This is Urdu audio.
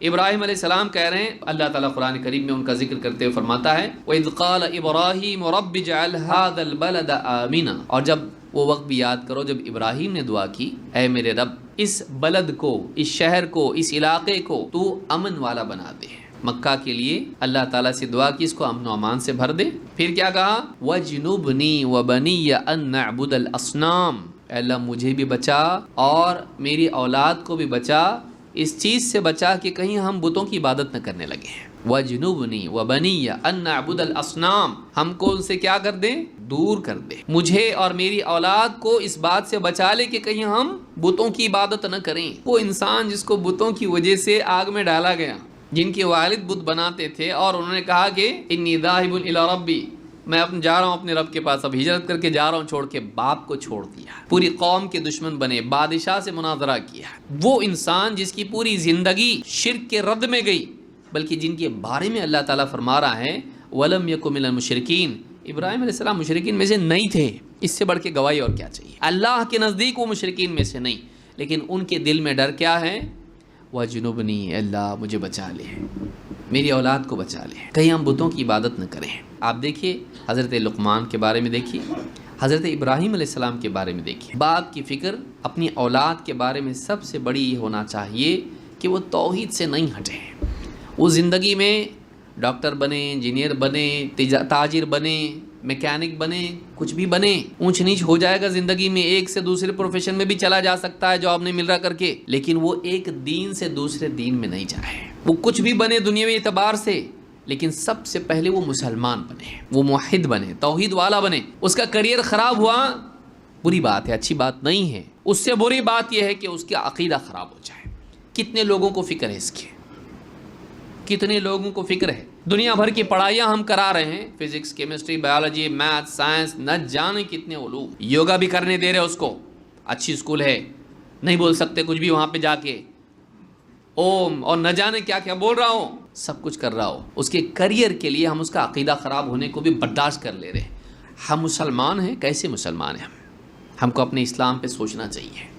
ابراہیم علیہ السلام کہہ رہے ہیں، اللہ تعالیٰ قرآن کریم میں ان کا ذکر کرتے ہوئے فرماتا ہے وَإِذْ قَالَ إِبْرَاهِيمُ رَبِّ اجْعَلْ هَذَا الْبَلَدَ آمِنًا، اور جب وہ وقت بھی یاد کرو جب ابراہیم نے دعا کی، اے میرے رب اس بلد کو، اس شہر کو، اس علاقے کو تو امن والا بنا دے۔ مکہ کے لیے اللہ تعالیٰ سے دعا کی اس کو امن و امان سے بھر دے۔ پھر کیا کہا؟ وَجْنُبْنِي وَبَنِيَّ أَن نَعْبُدَ الْأَصْنَامَ، اے اللہ مجھے بھی بچا اور میری اولاد کو بھی بچا، اس چیز سے بچا کہ کہیں ہم بتوں کی عبادت نہ کرنے لگے ہیں۔ وَجْنُبْنِي وَبَنِيَّ أَن نَعْبُدَ الْأَصْنَامَ، ہم کو ان سے کیا کر دے؟ دور کر دے۔ مجھے اور میری اولاد کو اس بات سے بچا لے کہ کہیں ہم بتوں کی عبادت نہ کریں۔ وہ انسان جس کو بتوں کی وجہ سے آگ میں ڈالا گیا، جن کے والد بت بناتے تھے اور انہوں نے کہا کہ انی ذاہب الی ربی، میں جا رہا ہوں اپنے رب کے پاس، اب ہجرت کر کے جا رہا ہوں، چھوڑ کے باپ کو چھوڑ دیا، پوری قوم کے دشمن بنے، بادشاہ سے مناظرہ کیا۔ وہ انسان جس کی پوری زندگی شرک کے رد میں گئی، بلکہ جن کے بارے میں اللہ تعالیٰ فرما رہا ہے وَلَمْ يَكُ مِنَ الْمُشْرِكِينَ، ابراہیم علیہ السلام مشرکین میں سے نہیں تھے۔ اس سے بڑھ کے گواہی اور کیا چاہیے؟ اللہ کے نزدیک وہ مشرکین میں سے نہیں، لیکن ان کے دل میں ڈر کیا ہے؟ وَجْنُبْنِي، اللہ مجھے بچا لے، میری اولاد کو بچا لے، کہیں ہم بتوں کی عبادت نہ کریں۔ آپ دیکھیے حضرت لقمان کے بارے میں، دیکھیے حضرت ابراہیم علیہ السلام کے بارے میں، دیکھیے باپ کی فکر اپنی اولاد کے بارے میں سب سے بڑی یہ ہونا چاہیے کہ وہ توحید سے نہیں ہٹیں۔ وہ زندگی میں ڈاکٹر بنے، انجینئر بنے، تاجر بنے، میکینک بنے، کچھ بھی بنے، اونچ نیچ ہو جائے گا زندگی میں، ایک سے دوسرے پروفیشن میں بھی چلا جا سکتا ہے جاب نہیں مل رہا کر کے، لیکن وہ ایک دین سے دوسرے دین میں نہیں جائے۔ وہ کچھ بھی بنے دنیاوی اعتبار سے، لیکن سب سے پہلے وہ مسلمان بنے، وہ موحد بنے، توحید والا بنے۔ اس کا کریئر خراب ہوا، بری بات ہے، اچھی بات نہیں ہے۔ اس سے بری بات یہ ہے کہ اس کا عقیدہ خراب ہو جائے۔ کتنے لوگوں کو فکر ہے اس کی، کتنے لوگوں کو فکر ہے؟ دنیا بھر کی پڑھائیاں ہم کرا رہے ہیں، physics, chemistry, biology, math, science, نہ جانے کتنے علوم، یوگا بھی کرنے دے رہے اس کو، اچھی اسکول ہے، نہیں بول سکتے کچھ بھی وہاں پہ جا کے، اوم اور نہ جانے کیا کیا بول رہا ہوں، سب کچھ کر رہا ہو، اس کے کریئر کے لیے ہم اس کا عقیدہ خراب ہونے کو بھی برداشت کر لے رہے ہیں۔ ہم مسلمان ہیں، کیسے مسلمان ہیں؟ ہم کو اپنے اسلام پہ سوچنا چاہیے۔